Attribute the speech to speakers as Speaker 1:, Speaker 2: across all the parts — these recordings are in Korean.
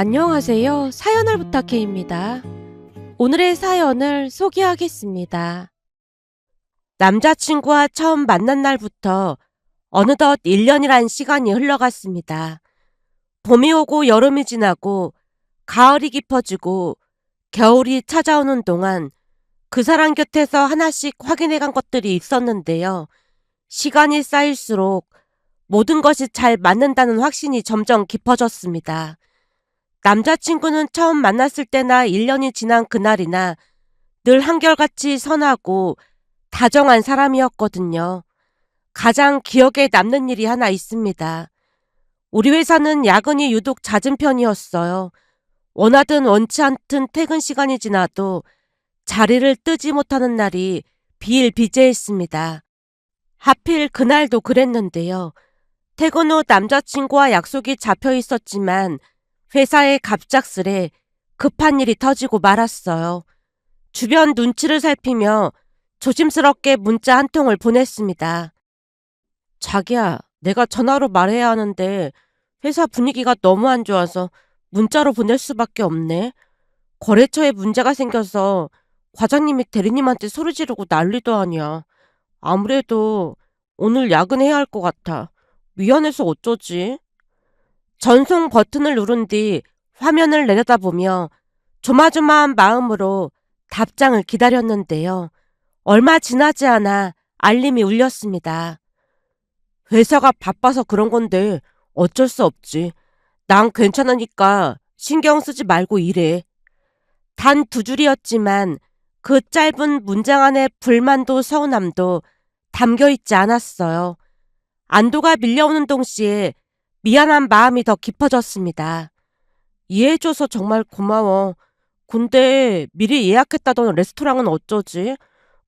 Speaker 1: 안녕하세요. 사연을 부탁해입니다. 오늘의 사연을 소개하겠습니다. 남자친구와 처음 만난 날부터 어느덧 1년이란 시간이 흘러갔습니다. 봄이 오고 여름이 지나고 가을이 깊어지고 겨울이 찾아오는 동안 그 사람 곁에서 하나씩 확인해간 것들이 있었는데요. 시간이 쌓일수록 모든 것이 잘 맞는다는 확신이 점점 깊어졌습니다. 남자친구는 처음 만났을 때나 1년이 지난 그날이나 늘 한결같이 선하고 다정한 사람이었거든요. 가장 기억에 남는 일이 하나 있습니다. 우리 회사는 야근이 유독 잦은 편이었어요. 원하든 원치 않든 퇴근 시간이 지나도 자리를 뜨지 못하는 날이 비일비재했습니다. 하필 그날도 그랬는데요. 퇴근 후 남자친구와 약속이 잡혀 있었지만 회사에 갑작스레 급한 일이 터지고 말았어요. 주변 눈치를 살피며 조심스럽게 문자 한 통을 보냈습니다. 자기야, 내가 전화로 말해야 하는데 회사 분위기가 너무 안 좋아서 문자로 보낼 수밖에 없네. 거래처에 문제가 생겨서 과장님이 대리님한테 소리 지르고 난리도 아니야. 아무래도 오늘 야근해야 할 것 같아. 미안해서 어쩌지? 전송 버튼을 누른 뒤 화면을 내려다보며 조마조마한 마음으로 답장을 기다렸는데요. 얼마 지나지 않아 알림이 울렸습니다. 회사가 바빠서 그런 건데 어쩔 수 없지. 난 괜찮으니까 신경 쓰지 말고 일해. 단 2줄이었지만 그 짧은 문장 안에 불만도 서운함도 담겨있지 않았어요. 안도가 밀려오는 동시에 미안한 마음이 더 깊어졌습니다. 이해해줘서 정말 고마워. 근데 미리 예약했다던 레스토랑은 어쩌지?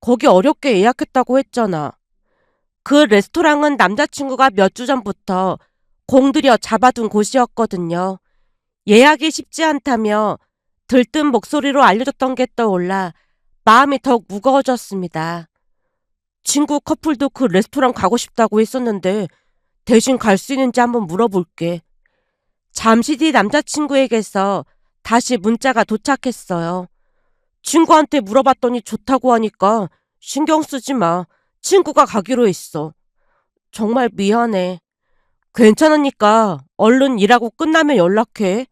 Speaker 1: 거기 어렵게 예약했다고 했잖아. 그 레스토랑은 남자친구가 몇 주 전부터 공들여 잡아둔 곳이었거든요. 예약이 쉽지 않다며 들뜬 목소리로 알려줬던 게 떠올라 마음이 더욱 무거워졌습니다. 친구 커플도 그 레스토랑 가고 싶다고 했었는데 대신 갈 수 있는지 한번 물어볼게. 잠시 뒤 남자친구에게서 다시 문자가 도착했어요. 친구한테 물어봤더니 좋다고 하니까 신경 쓰지 마. 친구가 가기로 했어. 정말 미안해. 괜찮으니까 얼른 일하고 끝나면 연락해.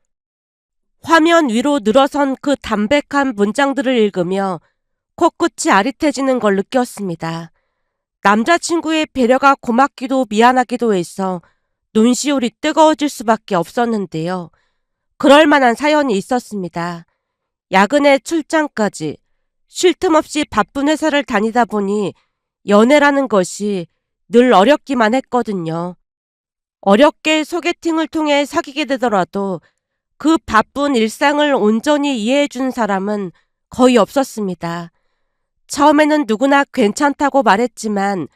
Speaker 1: 화면 위로 늘어선 그 담백한 문장들을 읽으며 코끝이 아릿해지는 걸 느꼈습니다. 남자친구의 배려가 고맙기도 미안하기도 해서 눈시울이 뜨거워질 수밖에 없었는데요. 그럴 만한 사연이 있었습니다. 야근에 출장까지 쉴 틈 없이 바쁜 회사를 다니다 보니 연애라는 것이 늘 어렵기만 했거든요. 어렵게 소개팅을 통해 사귀게 되더라도 그 바쁜 일상을 온전히 이해해준 사람은 거의 없었습니다. 처음에는 누구나 괜찮다고 말했지만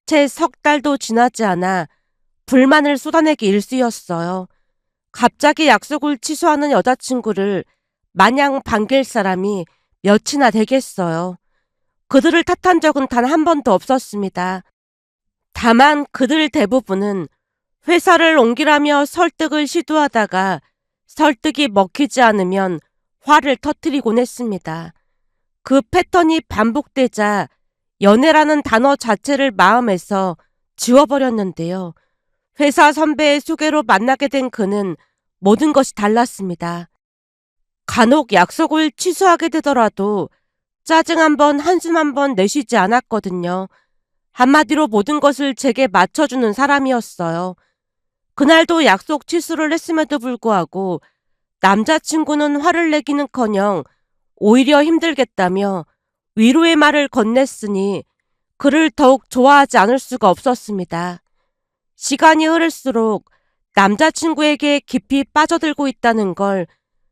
Speaker 1: 채 3달도 지나지 않아 불만을 쏟아내기 일쑤였어요. 갑자기 약속을 취소하는 여자친구를 마냥 반길 사람이 몇이나 되겠어요. 그들을 탓한 적은 단 한 번도 없었습니다. 다만 그들 대부분은 회사를 옮기라며 설득을 시도하다가 설득이 먹히지 않으면 화를 터뜨리곤 했습니다. 그 패턴이 반복되자 연애라는 단어 자체를 마음에서 지워버렸는데요. 회사 선배의 소개로 만나게 된 그는 모든 것이 달랐습니다. 간혹 약속을 취소하게 되더라도 짜증 한 번, 한숨 한 번 내쉬지 않았거든요. 한마디로 모든 것을 제게 맞춰주는 사람이었어요. 그날도 약속 취소를 했음에도 불구하고 남자친구는 화를 내기는커녕 오히려 힘들겠다며 위로의 말을 건넸으니 그를 더욱 좋아하지 않을 수가 없었습니다. 시간이 흐를수록 남자친구에게 깊이 빠져들고 있다는 걸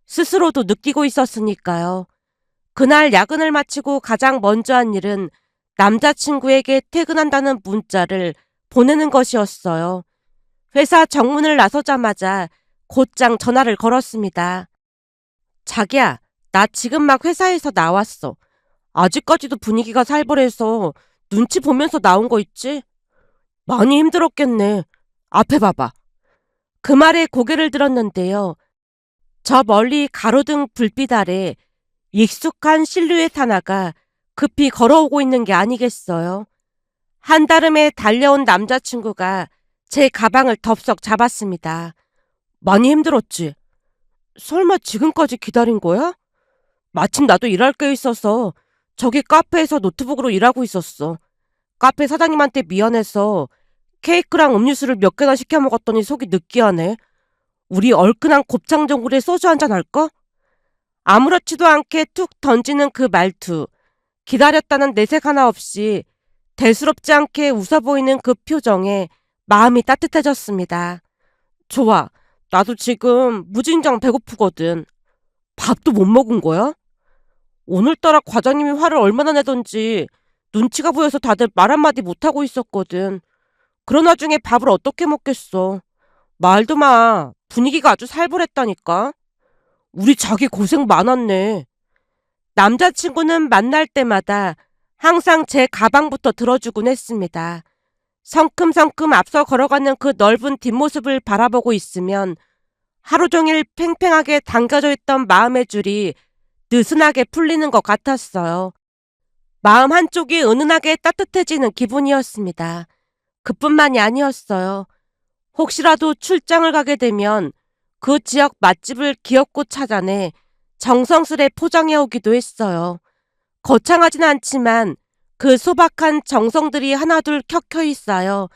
Speaker 1: 스스로도 느끼고 있었으니까요. 그날 야근을 마치고 가장 먼저 한 일은 남자친구에게 퇴근한다는 문자를 보내는 것이었어요. 회사 정문을 나서자마자 곧장 전화를 걸었습니다. 자기야, 나 지금 막 회사에서 나왔어. 아직까지도 분위기가 살벌해서 눈치 보면서 나온 거 있지? 많이 힘들었겠네. 앞에 봐봐. 그 말에 고개를 들었는데요. 저 멀리 가로등 불빛 아래 익숙한 실루엣 하나가 급히 걸어오고 있는 게 아니겠어요. 한달음에 달려온 남자친구가 제 가방을 덥석 잡았습니다. 많이 힘들었지? 설마 지금까지 기다린 거야? 마침 나도 일할 게 있어서 저기 카페에서 노트북으로 일하고 있었어. 카페 사장님한테 미안해서 케이크랑 음료수를 몇 개나 시켜 먹었더니 속이 느끼하네. 우리 얼큰한 곱창전골에 소주 한잔 할까? 아무렇지도 않게 툭 던지는 그 말투. 기다렸다는 내색 하나 없이 대수롭지 않게 웃어 보이는 그 표정에 마음이 따뜻해졌습니다. 좋아. 나도 지금 무진장 배고프거든. 밥도 못 먹은 거야? 오늘따라 과장님이 화를 얼마나 내던지 눈치가 보여서 다들 말 한마디 못하고 있었거든. 그러나 중에 밥을 어떻게 먹겠어. 말도 마. 분위기가 아주 살벌했다니까. 우리 자기 고생 많았네. 남자친구는 만날 때마다 항상 제 가방부터 들어주곤 했습니다. 성큼성큼 앞서 걸어가는 그 넓은 뒷모습을 바라보고 있으면 하루 종일 팽팽하게 당겨져 있던 마음의 줄이 느슨하게 풀리는 것 같았어요. 마음 한쪽이 은은하게 따뜻해지는 기분이었습니다. 그뿐만이 아니었어요. 혹시라도 출장을 가게 되면 그 지역 맛집을 기어코 찾아내 정성스레 포장해 오기도 했어요. 거창하진 않지만 그 소박한 정성들이 하나둘 켜켜이 쌓여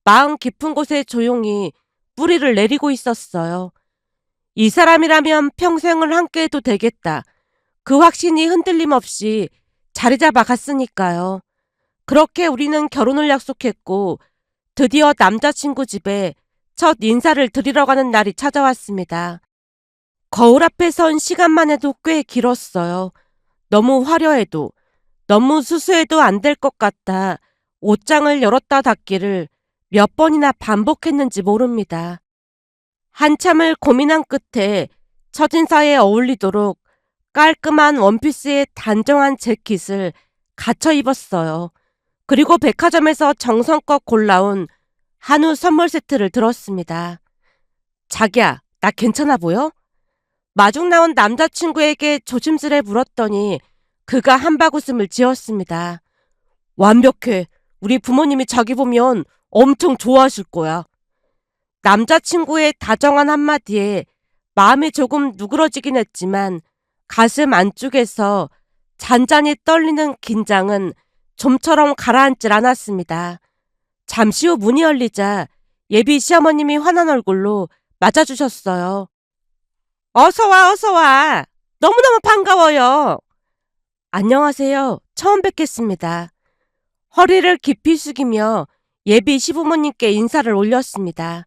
Speaker 1: 마음 깊은 곳에 조용히 뿌리를 내리고 있었어요. 이 사람이라면 평생을 함께해도 되겠다. 그 확신이 흔들림 없이 자리 잡아 갔으니까요. 그렇게 우리는 결혼을 약속했고 드디어 남자친구 집에 첫 인사를 드리러 가는 날이 찾아왔습니다. 거울 앞에 선 시간만 해도 꽤 길었어요. 너무 화려해도 너무 수수해도 안 될 것 같아 옷장을 열었다 닫기를 몇 번이나 반복했는지 모릅니다. 한참을 고민한 끝에 첫인사에 어울리도록 깔끔한 원피스에 단정한 재킷을 갖춰 입었어요. 그리고 백화점에서 정성껏 골라온 한우 선물 세트를 들었습니다. 자기야, 나 괜찮아 보여? 마중 나온 남자친구에게 조심스레 물었더니 그가 한박웃음을 지었습니다. 완벽해. 우리 부모님이 자기 보면 엄청 좋아하실 거야. 남자친구의 다정한 한마디에 마음이 조금 누그러지긴 했지만 가슴 안쪽에서 잔잔히 떨리는 긴장은 좀처럼 가라앉질 않았습니다. 잠시 후 문이 열리자 예비 시어머님이 환한 얼굴로 맞아주셨어요. 어서 와, 어서 와. 너무너무 반가워요. 안녕하세요. 처음 뵙겠습니다. 허리를 깊이 숙이며 예비 시부모님께 인사를 올렸습니다.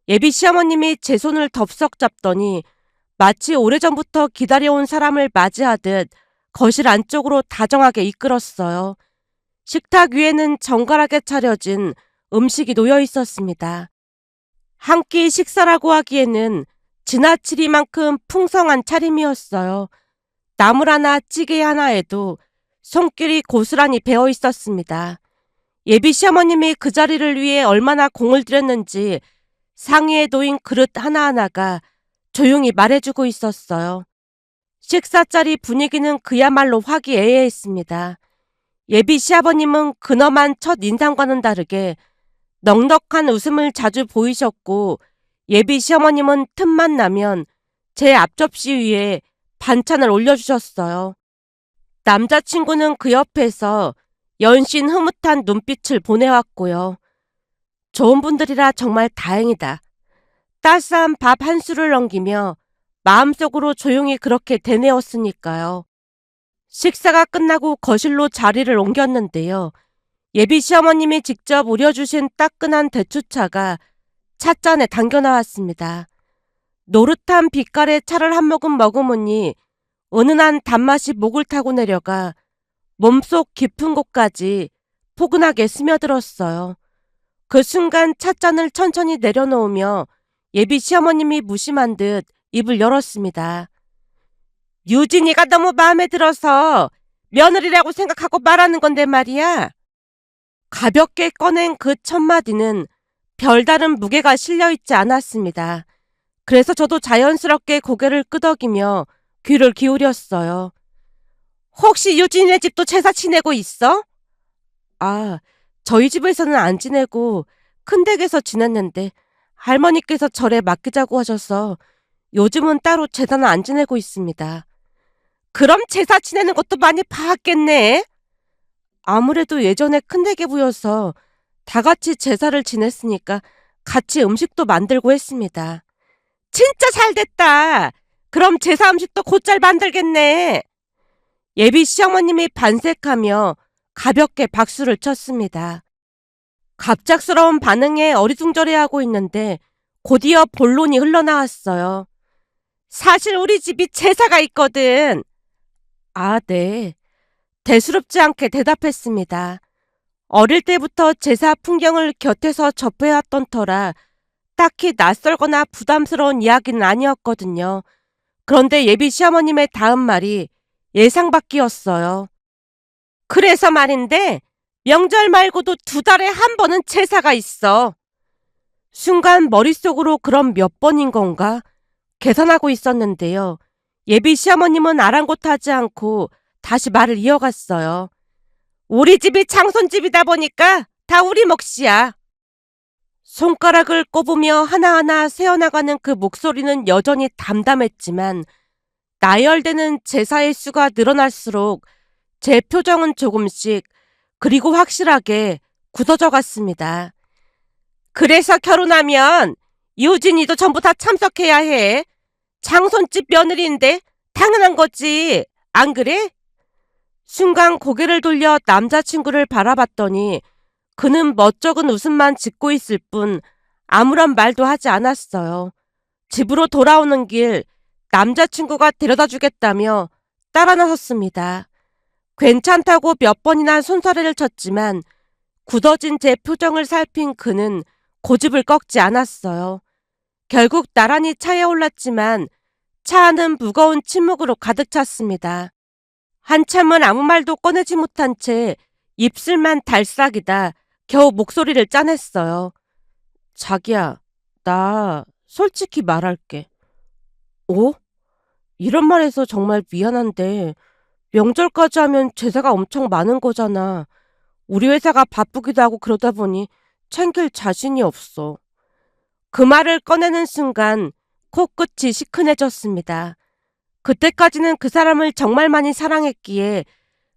Speaker 1: 예비 시어머님이 제 손을 덥석 잡더니 마치 오래전부터 기다려온 사람을 맞이하듯 거실 안쪽으로 다정하게 이끌었어요. 식탁 위에는 정갈하게 차려진 음식이 놓여 있었습니다. 한 끼 식사라고 하기에는 지나치리만큼 풍성한 차림이었어요. 나물 하나 찌개 하나에도 손길이 고스란히 배어 있었습니다. 예비 시어머님이 그 자리를 위해 얼마나 공을 들였는지 상의에 놓인 그릇 하나하나가 조용히 말해주고 있었어요. 식사 자리 분위기는 그야말로 화기애애했습니다. 예비 시아버님은 근엄한 첫 인상과는 다르게 넉넉한 웃음을 자주 보이셨고 예비 시어머님은 틈만 나면 제 앞접시 위에 반찬을 올려주셨어요. 남자친구는 그 옆에서 연신 흐뭇한 눈빛을 보내왔고요. 좋은 분들이라 정말 다행이다. 따스한 밥 한 술을 넘기며 마음속으로 조용히 그렇게 되뇌었으니까요. 식사가 끝나고 거실로 자리를 옮겼는데요. 예비 시어머님이 직접 우려주신 따끈한 대추차가 찻잔에 담겨 나왔습니다. 노릇한 빛깔의 차를 한 모금 머금으니 은은한 단맛이 목을 타고 내려가 몸속 깊은 곳까지 포근하게 스며들었어요. 그 순간 찻잔을 천천히 내려놓으며 예비 시어머님이 무심한 듯 입을 열었습니다. 유진이가 너무 마음에 들어서 며느리라고 생각하고 말하는 건데 말이야. 가볍게 꺼낸 그 첫마디는 별다른 무게가 실려있지 않았습니다. 그래서 저도 자연스럽게 고개를 끄덕이며 귀를 기울였어요. 혹시 유진이네 집도 제사 지내고 있어? 아, 저희 집에서는 안 지내고 큰 댁에서 지냈는데 할머니께서 절에 맡기자고 하셔서 요즘은 따로 제사는 안 지내고 있습니다. 그럼 제사 지내는 것도 많이 봐왔겠네? 아무래도 예전에 큰 댁에 부여서 다 같이 제사를 지냈으니까 같이 음식도 만들고 했습니다. 진짜 잘 됐다. 그럼 제사 음식도 곧잘 만들겠네. 예비 시어머님이 반색하며 가볍게 박수를 쳤습니다. 갑작스러운 반응에 어리둥절해하고 있는데 곧이어 본론이 흘러나왔어요. 사실 우리 집이 제사가 있거든. 아, 네. 대수롭지 않게 대답했습니다. 어릴 때부터 제사 풍경을 곁에서 접해왔던 터라 딱히 낯설거나 부담스러운 이야기는 아니었거든요. 그런데 예비 시어머님의 다음 말이 예상 밖이었어요. 그래서 말인데 명절 말고도 2달에 한 번은 제사가 있어. 순간 머릿속으로 그럼 몇 번인 건가 계산하고 있었는데요. 예비 시어머님은 아랑곳하지 않고 다시 말을 이어갔어요. 우리 집이 장손집이다 보니까 다 우리 몫이야. 손가락을 꼽으며 하나하나 세어나가는 그 목소리는 여전히 담담했지만 나열되는 제사의 수가 늘어날수록 제 표정은 조금씩 그리고 확실하게 굳어져 갔습니다. 그래서 결혼하면 유진이도 전부 다 참석해야 해. 장손집 며느리인데 당연한 거지. 안 그래? 순간 고개를 돌려 남자친구를 바라봤더니 그는 멋쩍은 웃음만 짓고 있을 뿐 아무런 말도 하지 않았어요. 집으로 돌아오는 길 남자친구가 데려다 주겠다며 따라 나섰습니다. 괜찮다고 몇 번이나 손사래를 쳤지만 굳어진 제 표정을 살핀 그는 고집을 꺾지 않았어요. 결국 나란히 차에 올랐지만 차 안은 무거운 침묵으로 가득 찼습니다. 한참은 아무 말도 꺼내지 못한 채 입술만 달싹이다 겨우 목소리를 짜냈어요. 자기야, 나 솔직히 말할게. 오? 이런 말해서 정말 미안한데 명절까지 하면 제사가 엄청 많은 거잖아. 우리 회사가 바쁘기도 하고 그러다 보니 챙길 자신이 없어. 그 말을 꺼내는 순간 코끝이 시큰해졌습니다. 그때까지는 그 사람을 정말 많이 사랑했기에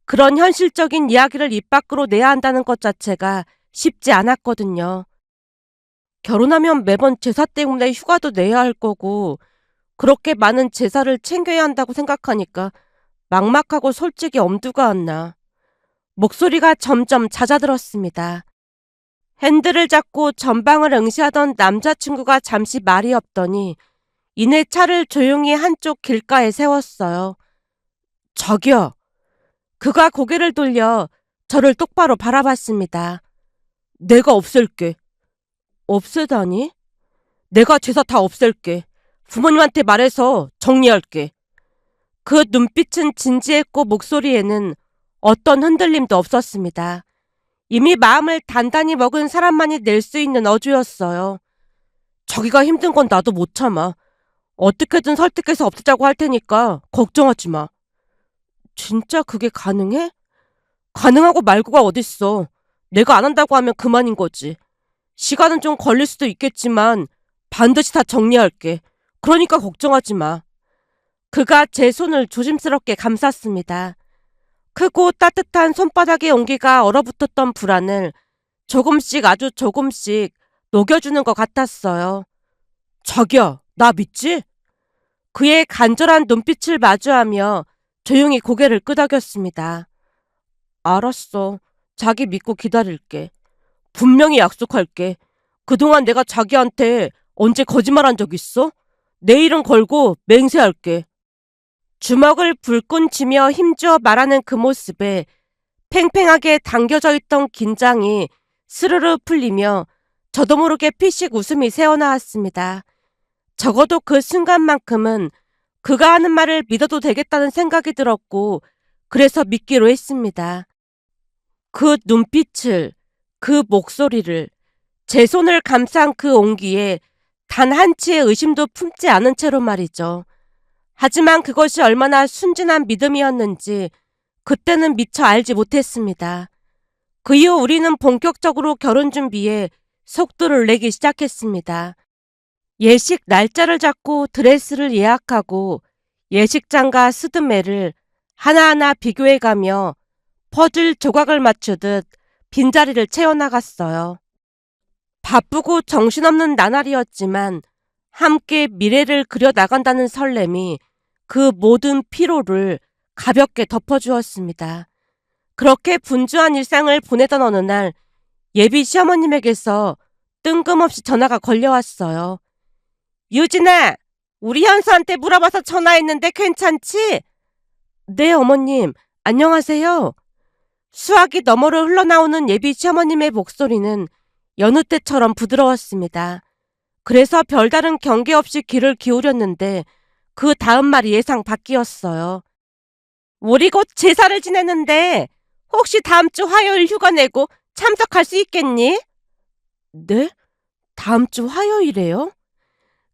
Speaker 1: 그런 현실적인 이야기를 입 밖으로 내야 한다는 것 자체가 쉽지 않았거든요. 결혼하면 매번 제사 때문에 휴가도 내야 할 거고 그렇게 많은 제사를 챙겨야 한다고 생각하니까 막막하고 솔직히 엄두가 안 나. 목소리가 점점 잦아들었습니다. 핸들을 잡고 전방을 응시하던 남자친구가 잠시 말이 없더니 이내 차를 조용히 한쪽 길가에 세웠어요. 저기요. 그가 고개를 돌려 저를 똑바로 바라봤습니다. 내가 없앨게. 없애다니? 내가 제사 다 없앨게. 부모님한테 말해서 정리할게. 그 눈빛은 진지했고 목소리에는 어떤 흔들림도 없었습니다. 이미 마음을 단단히 먹은 사람만이 낼 수 있는 어조였어요. 자기가 힘든 건 나도 못 참아. 어떻게든 설득해서 없애자고 할 테니까 걱정하지 마. 진짜 그게 가능해? 가능하고 말고가 어딨어. 내가 안 한다고 하면 그만인 거지. 시간은 좀 걸릴 수도 있겠지만 반드시 다 정리할게. 그러니까 걱정하지 마. 그가 제 손을 조심스럽게 감쌌습니다. 크고 따뜻한 손바닥의 온기가 얼어붙었던 불안을 조금씩 아주 조금씩 녹여주는 것 같았어요. 자기야, 나 믿지? 그의 간절한 눈빛을 마주하며 조용히 고개를 끄덕였습니다. 알았어. 자기 믿고 기다릴게. 분명히 약속할게. 그동안 내가 자기한테 언제 거짓말한 적 있어? 내일은 걸고 맹세할게. 주먹을 불끈 쥐며 힘주어 말하는 그 모습에 팽팽하게 당겨져 있던 긴장이 스르르 풀리며 저도 모르게 피식 웃음이 새어나왔습니다. 적어도 그 순간만큼은 그가 하는 말을 믿어도 되겠다는 생각이 들었고 그래서 믿기로 했습니다. 그 눈빛을, 그 목소리를, 제 손을 감싼 그 온기에 단 한치의 의심도 품지 않은 채로 말이죠. 하지만 그것이 얼마나 순진한 믿음이었는지 그때는 미처 알지 못했습니다. 그 이후 우리는 본격적으로 결혼 준비에 속도를 내기 시작했습니다. 예식 날짜를 잡고 드레스를 예약하고 예식장과 스드메를 하나하나 비교해가며 퍼즐 조각을 맞추듯 빈자리를 채워나갔어요. 바쁘고 정신없는 나날이었지만 함께 미래를 그려나간다는 설렘이 그 모든 피로를 가볍게 덮어주었습니다. 그렇게 분주한 일상을 보내던 어느 날 예비 시어머님에게서 뜬금없이 전화가 걸려왔어요. 유진아, 우리 현수한테 물어봐서 전화했는데 괜찮지? 네, 어머님. 안녕하세요. 수화기 너머로 흘러나오는 예비 시어머님의 목소리는 여느 때처럼 부드러웠습니다. 그래서 별다른 경계 없이 귀를 기울였는데 그 다음 말이 예상 밖이었어요. 우리 곧 제사를 지내는데 혹시 다음 주 화요일 휴가 내고 참석할 수 있겠니? 네? 다음 주 화요일에요?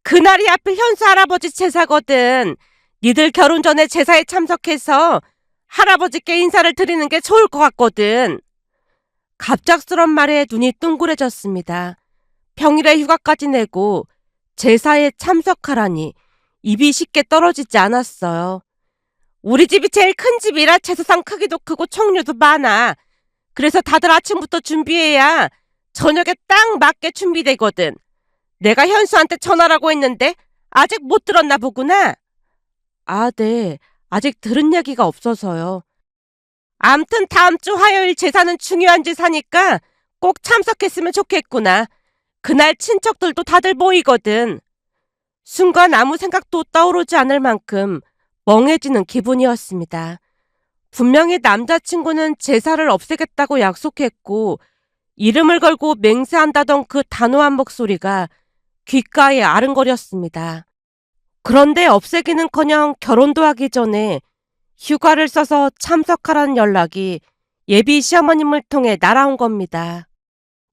Speaker 1: 그날이 하필 현수 할아버지 제사거든. 니들 결혼 전에 제사에 참석해서 할아버지께 인사를 드리는 게 좋을 것 같거든. 갑작스런 말에 눈이 둥그레졌습니다. 평일에 휴가까지 내고 제사에 참석하라니 입이 쉽게 떨어지지 않았어요. 우리 집이 제일 큰 집이라 제사상 크기도 크고 총류도 많아. 그래서 다들 아침부터 준비해야 저녁에 딱 맞게 준비되거든. 내가 현수한테 전화라고 했는데 아직 못 들었나 보구나. 아, 네. 아직 들은 얘기가 없어서요. 암튼 다음 주 화요일 제사는 중요한 제사니까 꼭 참석했으면 좋겠구나. 그날 친척들도 다들 모이거든. 순간 아무 생각도 떠오르지 않을 만큼 멍해지는 기분이었습니다. 분명히 남자친구는 제사를 없애겠다고 약속했고 이름을 걸고 맹세한다던 그 단호한 목소리가 귓가에 아른거렸습니다. 그런데 없애기는커녕 결혼도 하기 전에 휴가를 써서 참석하라는 연락이 예비 시어머님을 통해 날아온 겁니다.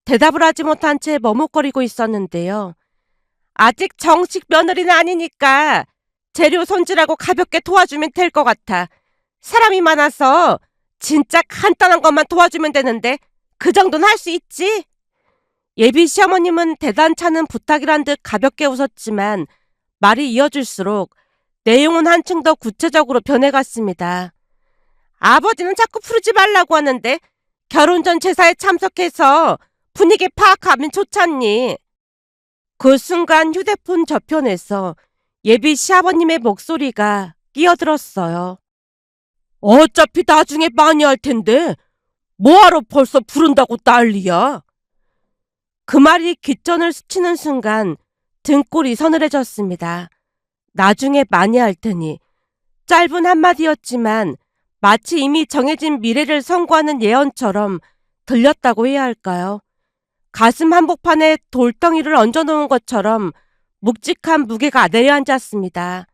Speaker 1: 대답을 하지 못한 채 머뭇거리고 있었는데요. 아직 정식 며느리는 아니니까 재료 손질하고 가볍게 도와주면 될 것 같아. 사람이 많아서 진짜 간단한 것만 도와주면 되는데 그 정도는 할 수 있지? 예비 시어머님은 대단찮은 부탁이란 듯 가볍게 웃었지만 말이 이어질수록 내용은 한층 더 구체적으로 변해갔습니다. 아버지는 자꾸 부르지 말라고 하는데 결혼 전 제사에 참석해서 분위기 파악하면 좋잖니. 그 순간 휴대폰 저편에서 예비 시아버님의 목소리가 끼어들었어요. 어차피 나중에 많이 할 텐데 뭐하러 벌써 부른다고 난리야. 그 말이 귓전을 스치는 순간 등골이 서늘해졌습니다. 나중에 많이 할 테니 짧은 한마디였지만 마치 이미 정해진 미래를 선고하는 예언처럼 들렸다고 해야 할까요? 가슴 한복판에 돌덩이를 얹어놓은 것처럼 묵직한 무게가 내려앉았습니다.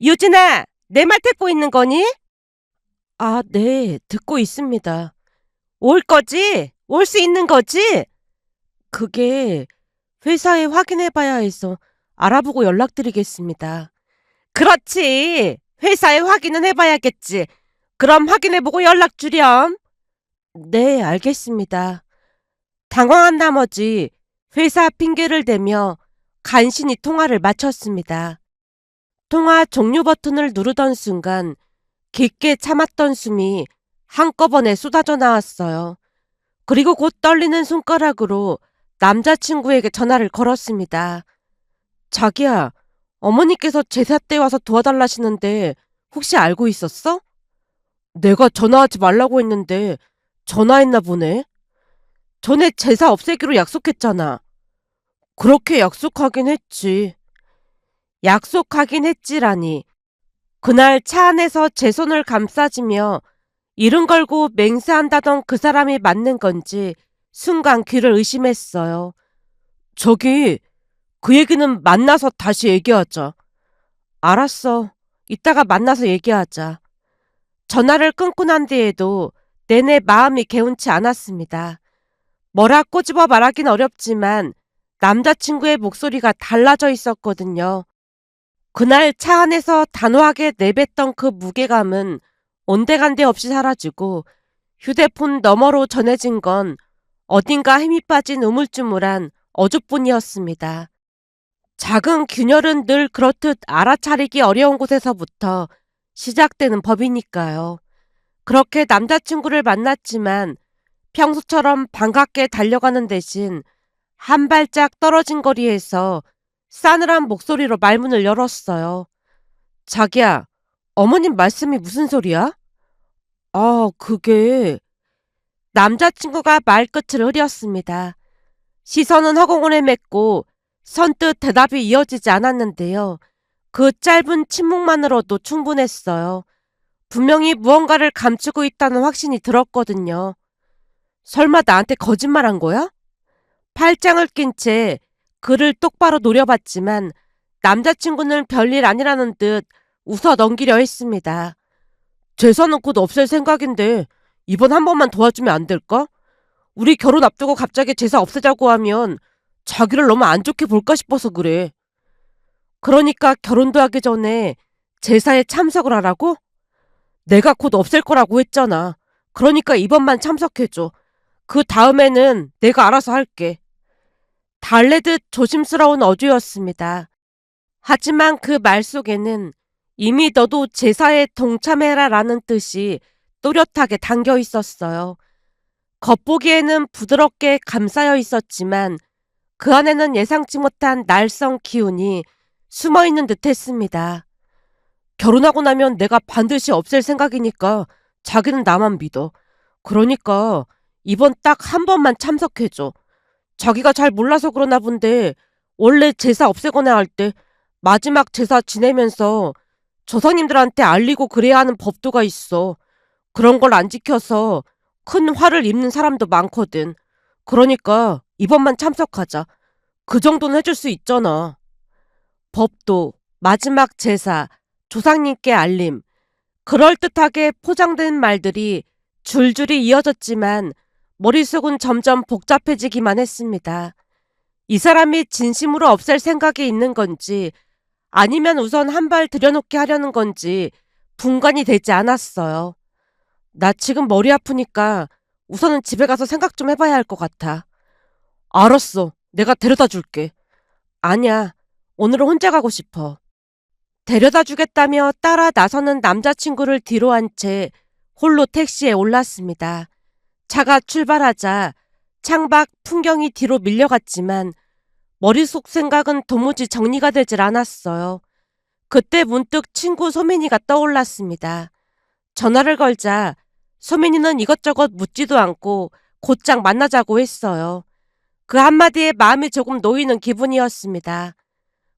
Speaker 1: 유진아, 내 말 듣고 있는 거니? 아, 네, 듣고 있습니다. 올 거지? 올 수 있는 거지? 그게 회사에 확인해봐야 해서 알아보고 연락드리겠습니다. 그렇지. 회사에 확인은 해봐야겠지. 그럼 확인해보고 연락 주렴. 네, 알겠습니다. 당황한 나머지 회사 핑계를 대며 간신히 통화를 마쳤습니다. 통화 종료 버튼을 누르던 순간 깊게 참았던 숨이 한꺼번에 쏟아져 나왔어요. 그리고 곧 떨리는 손가락으로 남자친구에게 전화를 걸었습니다. 자기야, 어머니께서 제사 때 와서 도와달라시는데 혹시 알고 있었어? 내가 전화하지 말라고 했는데 전화했나 보네. 전에 제사 없애기로 약속했잖아. 그렇게 약속하긴 했지. 약속하긴 했지라니. 그날 차 안에서 제 손을 감싸지며 이름 걸고 맹세한다던 그 사람이 맞는 건지 순간 귀를 의심했어요. 저기, 그 얘기는 만나서 다시 얘기하자. 알았어. 이따가 만나서 얘기하자. 전화를 끊고 난 뒤에도 내내 마음이 개운치 않았습니다. 뭐라 꼬집어 말하긴 어렵지만 남자친구의 목소리가 달라져 있었거든요. 그날 차 안에서 단호하게 내뱉던 그 무게감은 온데간데 없이 사라지고 휴대폰 너머로 전해진 건 어딘가 힘이 빠진 우물쭈물한 어조뿐이었습니다. 작은 균열은 늘 그렇듯 알아차리기 어려운 곳에서부터 시작되는 법이니까요. 그렇게 남자친구를 만났지만 평소처럼 반갑게 달려가는 대신 한 발짝 떨어진 거리에서 싸늘한 목소리로 말문을 열었어요. 자기야, 어머님 말씀이 무슨 소리야? 그게... 남자친구가 말끝을 흐렸습니다. 시선은 허공을 헤맸고 선뜻 대답이 이어지지 않았는데요. 그 짧은 침묵만으로도 충분했어요. 분명히 무언가를 감추고 있다는 확신이 들었거든요. 설마 나한테 거짓말한 거야? 팔짱을 낀 채 그를 똑바로 노려봤지만 남자친구는 별일 아니라는 듯 웃어 넘기려 했습니다. 재산은 곧 없앨 생각인데 이번 한 번만 도와주면 안 될까? 우리 결혼 앞두고 갑자기 제사 없애자고 하면 자기를 너무 안 좋게 볼까 싶어서 그래. 그러니까 결혼도 하기 전에 제사에 참석을 하라고? 내가 곧 없앨 거라고 했잖아. 그러니까 이번만 참석해줘. 그 다음에는 내가 알아서 할게. 달래듯 조심스러운 어조였습니다. 하지만 그 말 속에는 이미 너도 제사에 동참해라 라는 뜻이 또렷하게 담겨 있었어요. 겉보기에는 부드럽게 감싸여 있었지만 그 안에는 예상치 못한 날성 기운이 숨어있는 듯 했습니다. 결혼하고 나면 내가 반드시 없앨 생각이니까 자기는 나만 믿어. 그러니까 이번 딱 한 번만 참석해줘. 자기가 잘 몰라서 그러나 본데 원래 제사 없애거나 할 때 마지막 제사 지내면서 조상님들한테 알리고 그래야 하는 법도가 있어. 그런 걸 안 지켜서 큰 화를 입는 사람도 많거든. 그러니까 이번만 참석하자. 그 정도는 해줄 수 있잖아. 법도, 마지막 제사, 조상님께 알림. 그럴듯하게 포장된 말들이 줄줄이 이어졌지만 머릿속은 점점 복잡해지기만 했습니다. 이 사람이 진심으로 없앨 생각이 있는 건지 아니면 우선 한 발 들여놓게 하려는 건지 분간이 되지 않았어요. 나 지금 머리 아프니까 우선은 집에 가서 생각 좀 해봐야 할 것 같아. 알았어. 내가 데려다 줄게. 아니야. 오늘은 혼자 가고 싶어. 데려다 주겠다며 따라 나서는 남자친구를 뒤로 한 채 홀로 택시에 올랐습니다. 차가 출발하자 창밖 풍경이 뒤로 밀려갔지만 머릿속 생각은 도무지 정리가 되질 않았어요. 그때 문득 친구 소민이가 떠올랐습니다. 전화를 걸자 소민이는 이것저것 묻지도 않고 곧장 만나자고 했어요. 그 한마디에 마음이 조금 놓이는 기분이었습니다.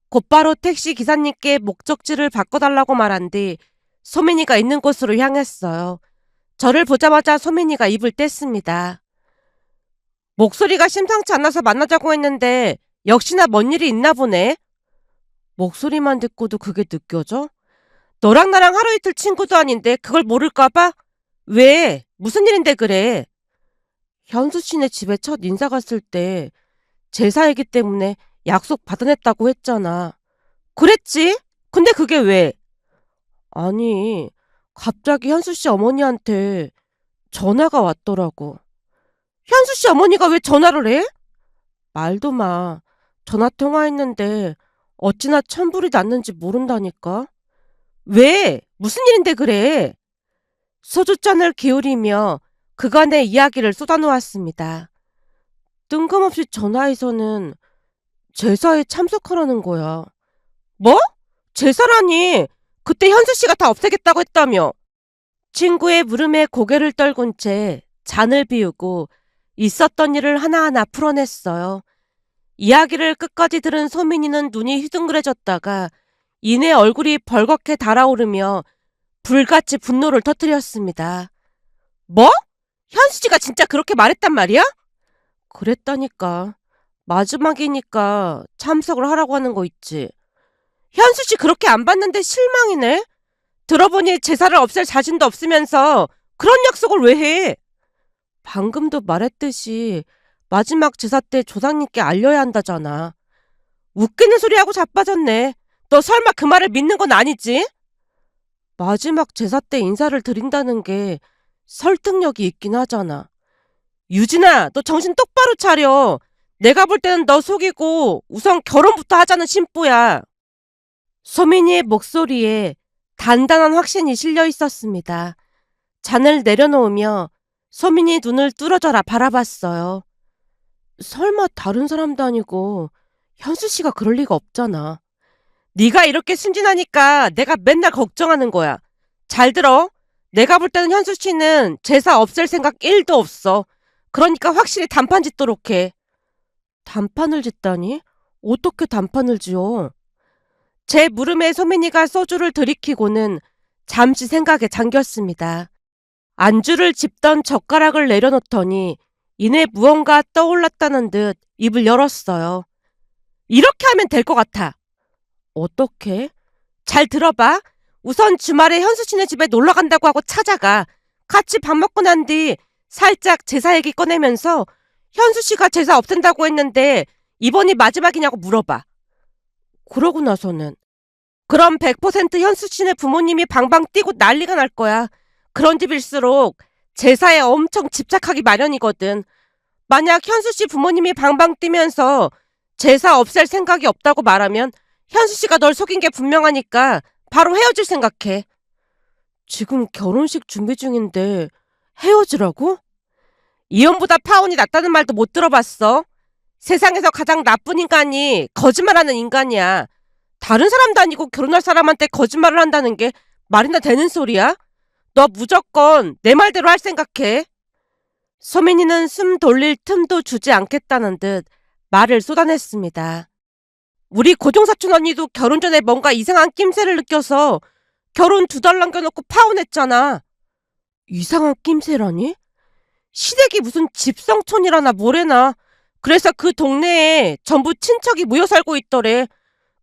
Speaker 1: 곧바로 택시 기사님께 목적지를 바꿔달라고 말한 뒤 소민이가 있는 곳으로 향했어요. 저를 보자마자 소민이가 입을 뗐습니다. 목소리가 심상치 않아서 만나자고 했는데 역시나 뭔 일이 있나 보네. 목소리만 듣고도 그게 느껴져? 너랑 나랑 하루 이틀 친구도 아닌데 그걸 모를까봐? 왜? 무슨 일인데 그래? 현수 씨네 집에 첫 인사 갔을 때 제사이기 때문에 약속 받아냈다고 했잖아. 그랬지? 근데 그게 왜? 아니, 갑자기 현수 씨 어머니한테 전화가 왔더라고. 현수 씨 어머니가 왜 전화를 해? 말도 마. 전화 통화했는데 어찌나 천불이 났는지 모른다니까. 왜? 무슨 일인데 그래? 소주잔을 기울이며 그간의 이야기를 쏟아놓았습니다. 뜬금없이 전화해서는 제사에 참석하라는 거야. 뭐? 제사라니? 그때 현수 씨가 다 없애겠다고 했다며. 친구의 물음에 고개를 떨군 채 잔을 비우고 있었던 일을 하나하나 풀어냈어요. 이야기를 끝까지 들은 소민이는 눈이 휘둥그레졌다가 이내 얼굴이 벌겋게 달아오르며 불같이 분노를 터뜨렸습니다. 뭐? 현수 씨가 진짜 그렇게 말했단 말이야? 그랬다니까. 마지막이니까 참석을 하라고 하는 거 있지. 현수 씨 그렇게 안 봤는데 실망이네. 들어보니 제사를 없앨 자신도 없으면서 그런 약속을 왜 해? 방금도 말했듯이 마지막 제사 때 조상님께 알려야 한다잖아. 웃기는 소리하고 자빠졌네. 너 설마 그 말을 믿는 건 아니지? 마지막 제사 때 인사를 드린다는 게 설득력이 있긴 하잖아. 유진아, 너 정신 똑바로 차려. 내가 볼 때는 너 속이고 우선 결혼부터 하자는 심보야. 소민이의 목소리에 단단한 확신이 실려 있었습니다. 잔을 내려놓으며 소민이 눈을 뚫어져라 바라봤어요. 설마 다른 사람도 아니고 현수 씨가 그럴 리가 없잖아. 네가 이렇게 순진하니까 내가 맨날 걱정하는 거야. 잘 들어. 내가 볼 때는 현수 씨는 제사 없앨 생각 1도 없어. 그러니까 확실히 단판 짓도록 해. 단판을 짓다니? 어떻게 단판을 지어? 제 물음에 소민이가 소주를 들이키고는 잠시 생각에 잠겼습니다. 안주를 집던 젓가락을 내려놓더니 이내 무언가 떠올랐다는 듯 입을 열었어요. 이렇게 하면 될 것 같아. 어떻게? 잘 들어봐. 우선 주말에 현수 씨네 집에 놀러 간다고 하고 찾아가. 같이 밥 먹고 난 뒤 살짝 제사 얘기 꺼내면서 현수 씨가 제사 없앤다고 했는데 이번이 마지막이냐고 물어봐. 그러고 나서는 그럼 100% 현수 씨네 부모님이 방방 뛰고 난리가 날 거야. 그런 집일수록 제사에 엄청 집착하기 마련이거든. 만약 현수 씨 부모님이 방방 뛰면서 제사 없앨 생각이 없다고 말하면 현수 씨가 널 속인 게 분명하니까 바로 헤어질 생각해. 지금 결혼식 준비 중인데 헤어지라고? 이혼보다 파혼이 낫다는 말도 못 들어봤어. 세상에서 가장 나쁜 인간이 거짓말하는 인간이야. 다른 사람도 아니고 결혼할 사람한테 거짓말을 한다는 게 말이나 되는 소리야? 너 무조건 내 말대로 할 생각해. 소민이는 숨 돌릴 틈도 주지 않겠다는 듯 말을 쏟아냈습니다. 우리 고종사촌 언니도 결혼 전에 뭔가 이상한 낌새를 느껴서 결혼 2달 남겨놓고 파혼했잖아. 이상한 낌새라니? 시댁이 무슨 집성촌이라나 뭐래나. 그래서 그 동네에 전부 친척이 모여 살고 있더래.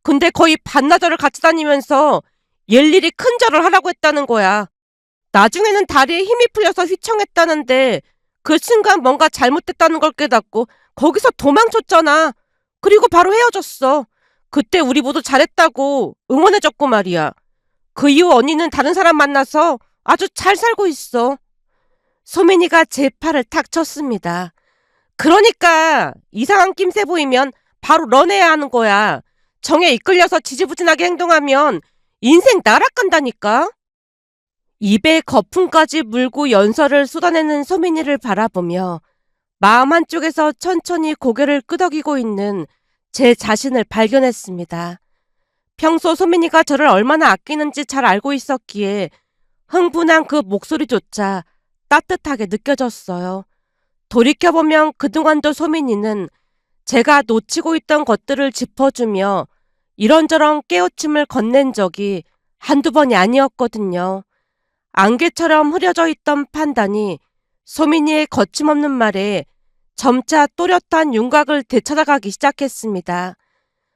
Speaker 1: 근데 거의 반나절을 같이 다니면서 일일이 큰절을 하라고 했다는 거야. 나중에는 다리에 힘이 풀려서 휘청했다는데 그 순간 뭔가 잘못됐다는 걸 깨닫고 거기서 도망쳤잖아. 그리고 바로 헤어졌어. 그때 우리 모두 잘했다고 응원해줬고 말이야. 그 이후 언니는 다른 사람 만나서 아주 잘 살고 있어. 소민이가 제 팔을 탁 쳤습니다. 그러니까 이상한 낌새 보이면 바로 런해야 하는 거야. 정에 이끌려서 지지부진하게 행동하면 인생 날아간다니까. 입에 거품까지 물고 연설을 쏟아내는 소민이를 바라보며 마음 한쪽에서 천천히 고개를 끄덕이고 있는 제 자신을 발견했습니다. 평소 소민이가 저를 얼마나 아끼는지 잘 알고 있었기에 흥분한 그 목소리조차 따뜻하게 느껴졌어요. 돌이켜보면 그동안도 소민이는 제가 놓치고 있던 것들을 짚어주며 이런저런 깨우침을 건넨 적이 한두 번이 아니었거든요. 안개처럼 흐려져 있던 판단이 소민이의 거침없는 말에 점차 또렷한 윤곽을 되찾아가기 시작했습니다.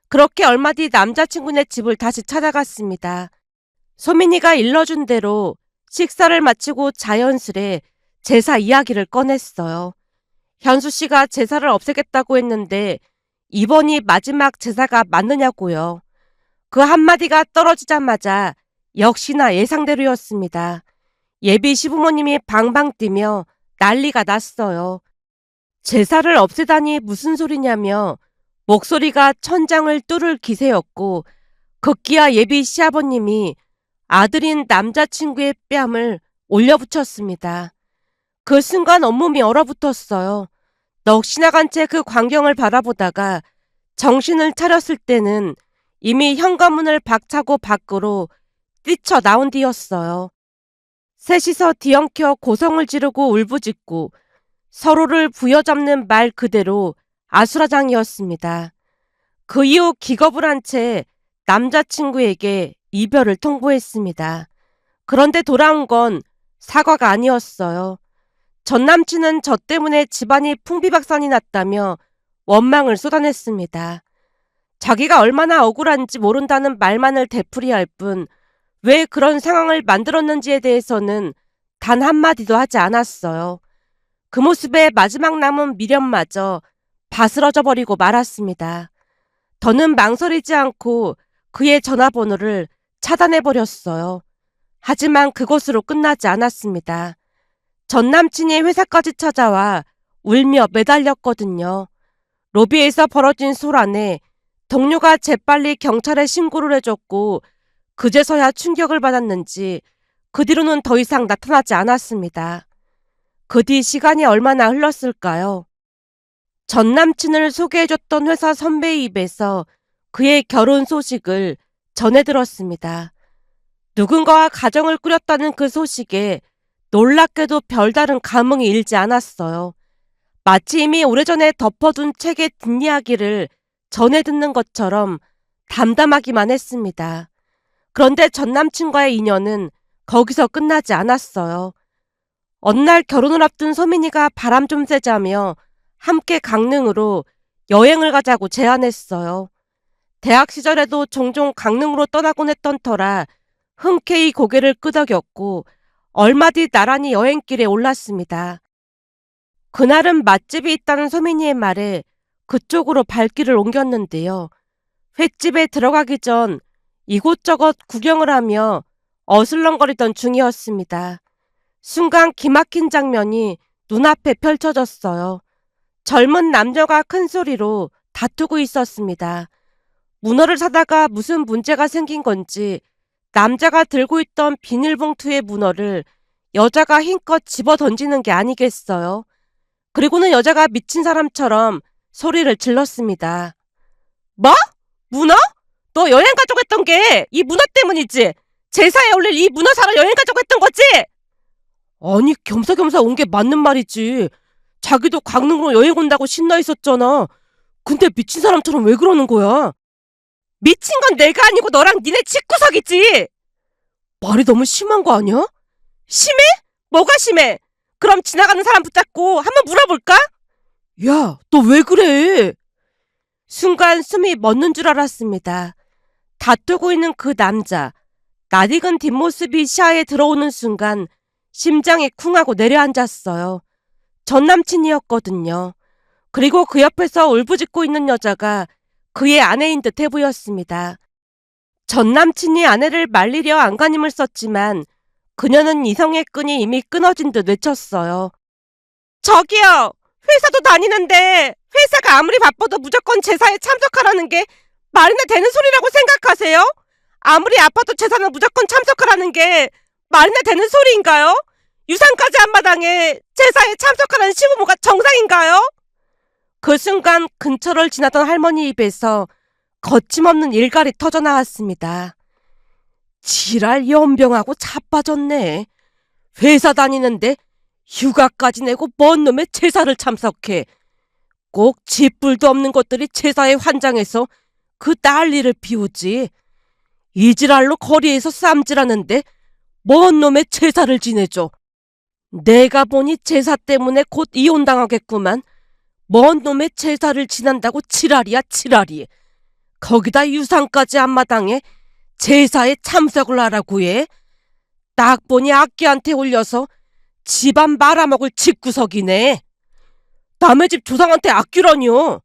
Speaker 1: 그렇게 얼마 뒤 남자친구네 집을 다시 찾아갔습니다. 소민이가 일러준 대로 식사를 마치고 자연스레 제사 이야기를 꺼냈어요. 현수 씨가 제사를 없애겠다고 했는데 이번이 마지막 제사가 맞느냐고요. 그 한마디가 떨어지자마자 역시나 예상대로였습니다. 예비 시부모님이 방방 뛰며 난리가 났어요. 제사를 없애다니 무슨 소리냐며 목소리가 천장을 뚫을 기세였고 급기야 예비 시아버님이 아들인 남자친구의 뺨을 올려붙였습니다. 그 순간 온몸이 얼어붙었어요. 넋이 나간 채 그 광경을 바라보다가 정신을 차렸을 때는 이미 현관문을 박차고 밖으로 뛰쳐나온 뒤였어요. 셋이서 뒤엉켜 고성을 지르고 울부짖고 서로를 부여잡는 말 그대로 아수라장이었습니다. 그 이후 기겁을 한 채 남자친구에게 이별을 통보했습니다. 그런데 돌아온 건 사과가 아니었어요. 전남친은 저 때문에 집안이 풍비박산이 났다며 원망을 쏟아냈습니다. 자기가 얼마나 억울한지 모른다는 말만을 되풀이할 뿐 왜 그런 상황을 만들었는지에 대해서는 단 한마디도 하지 않았어요. 그 모습에 마지막 남은 미련마저 바스러져 버리고 말았습니다. 더는 망설이지 않고 그의 전화번호를 차단해 버렸어요. 하지만 그것으로 끝나지 않았습니다. 전 남친이 회사까지 찾아와 울며 매달렸거든요. 로비에서 벌어진 소란에 동료가 재빨리 경찰에 신고를 해줬고 그제서야 충격을 받았는지 그 뒤로는 더 이상 나타나지 않았습니다. 그 뒤 시간이 얼마나 흘렀을까요? 전 남친을 소개해줬던 회사 선배의 입에서 그의 결혼 소식을 전해 들었습니다. 누군가와 가정을 꾸렸다는 그 소식에 놀랍게도 별다른 감흥이 일지 않았어요. 마치 이미 오래전에 덮어둔 책의 뒷이야기를 전해 듣는 것처럼 담담하기만 했습니다. 그런데 전 남친과의 인연은 거기서 끝나지 않았어요. 어느 날 결혼을 앞둔 소민이가 바람 좀 쐬자며 함께 강릉으로 여행을 가자고 제안했어요. 대학 시절에도 종종 강릉으로 떠나곤 했던 터라 흔쾌히 고개를 끄덕였고 얼마 뒤 나란히 여행길에 올랐습니다. 그날은 맛집이 있다는 소민이의 말에 그쪽으로 발길을 옮겼는데요. 횟집에 들어가기 전 이곳저곳 구경을 하며 어슬렁거리던 중이었습니다. 순간 기막힌 장면이 눈앞에 펼쳐졌어요. 젊은 남녀가 큰 소리로 다투고 있었습니다. 문어를 사다가 무슨 문제가 생긴 건지 남자가 들고 있던 비닐봉투의 문어를 여자가 힘껏 집어 던지는 게 아니겠어요. 그리고는 여자가 미친 사람처럼 소리를 질렀습니다. 뭐? 문어? 너 여행 가자고 했던 게 이 문어 때문이지? 제사에 올릴 이 문어 사러 여행 가자고 했던 거지? 아니, 겸사겸사 온 게 맞는 말이지. 자기도 강릉으로 여행 온다고 신나 있었잖아. 근데 미친 사람처럼 왜 그러는 거야? 미친 건 내가 아니고 너랑 니네 집구석이지. 말이 너무 심한 거 아니야? 심해? 뭐가 심해? 그럼 지나가는 사람 붙잡고 한번 물어볼까? 야, 너 왜 그래? 순간 숨이 멎는 줄 알았습니다. 다투고 있는 그 남자, 낯익은 뒷모습이 시야에 들어오는 순간 심장이 쿵하고 내려앉았어요. 전 남친이었거든요. 그리고 그 옆에서 울부짖고 있는 여자가 그의 아내인 듯해 보였습니다. 전 남친이 아내를 말리려 안간힘을 썼지만 그녀는 이성의 끈이 이미 끊어진 듯 외쳤어요. 저기요! 회사도 다니는데 회사가 아무리 바빠도 무조건 제사에 참석하라는 게 말이나 되는 소리라고 생각하세요? 아무리 아파도 제사는 무조건 참석하라는 게 말이나 되는 소리인가요? 유산까지 한마당에 제사에 참석하는 시부모가 정상인가요? 그 순간 근처를 지나던 할머니 입에서 거침없는 일갈이 터져나왔습니다. 지랄 연병하고 자빠졌네. 회사 다니는데 휴가까지 내고 뭔 놈의 제사를 참석해. 꼭 쥐뿔도 없는 것들이 제사에 환장해서 그 난리를 피우지. 이 지랄로 거리에서 쌈질하는데 뭔 놈의 제사를 지내줘. 내가 보니 제사 때문에 곧 이혼당하겠구만. 뭔 놈의 제사를 지낸다고 지랄이야 지랄이. 거기다 유상까지 앞마당에 제사에 참석을 하라고 해. 딱 보니 악기한테 올려서 집안 말아먹을 집구석이네. 남의 집 조상한테 악기라뇨.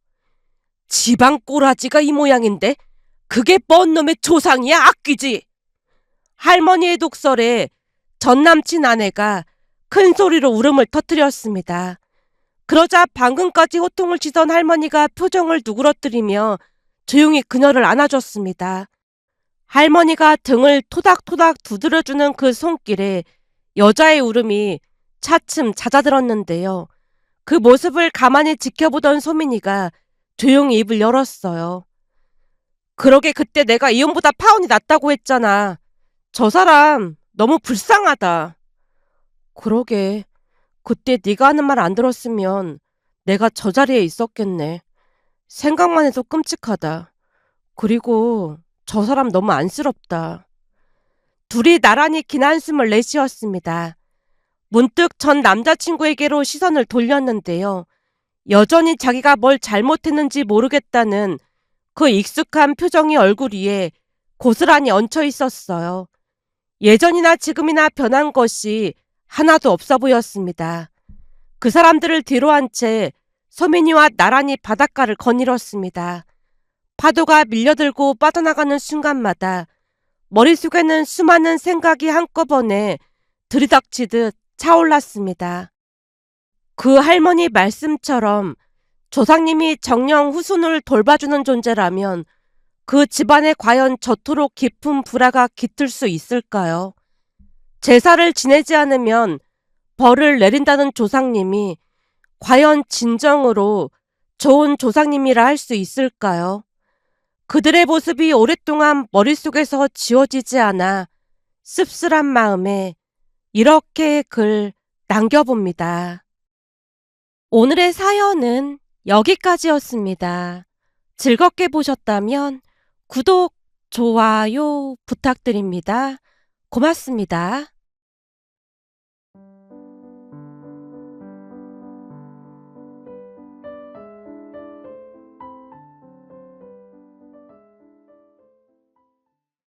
Speaker 1: 집안 꼬라지가 이 모양인데 그게 뭔 놈의 조상이야 악기지. 할머니의 독설에 전 남친 아내가 큰 소리로 울음을 터뜨렸습니다. 그러자 방금까지 호통을 치던 할머니가 표정을 누그러뜨리며 조용히 그녀를 안아줬습니다. 할머니가 등을 토닥토닥 두드려주는 그 손길에 여자의 울음이 차츰 잦아들었는데요. 그 모습을 가만히 지켜보던 소민이가 조용히 입을 열었어요. 그러게 그때 내가 이혼보다 파혼이 낫다고 했잖아. 저 사람 너무 불쌍하다. 그러게 그때 네가 하는 말 안 들었으면 내가 저 자리에 있었겠네. 생각만 해도 끔찍하다. 그리고 저 사람 너무 안쓰럽다. 둘이 나란히 긴 한숨을 내쉬었습니다. 문득 전 남자친구에게로 시선을 돌렸는데요. 여전히 자기가 뭘 잘못했는지 모르겠다는 그 익숙한 표정이 얼굴 위에 고스란히 얹혀 있었어요. 예전이나 지금이나 변한 것이 하나도 없어 보였습니다. 그 사람들을 뒤로한 채 소민이와 나란히 바닷가를 거닐었습니다. 파도가 밀려들고 빠져나가는 순간마다 머릿속에는 수많은 생각이 한꺼번에 들이닥치듯 차올랐습니다. 그 할머니 말씀처럼 조상님이 정령 후손을 돌봐주는 존재라면 그 집안에 과연 저토록 깊은 불화가 깃들 수 있을까요? 제사를 지내지 않으면 벌을 내린다는 조상님이 과연 진정으로 좋은 조상님이라 할 수 있을까요? 그들의 모습이 오랫동안 머릿속에서 지워지지 않아 씁쓸한 마음에 이렇게 글 남겨봅니다. 오늘의 사연은 여기까지였습니다. 즐겁게 보셨다면 구독, 좋아요 부탁드립니다. 고맙습니다.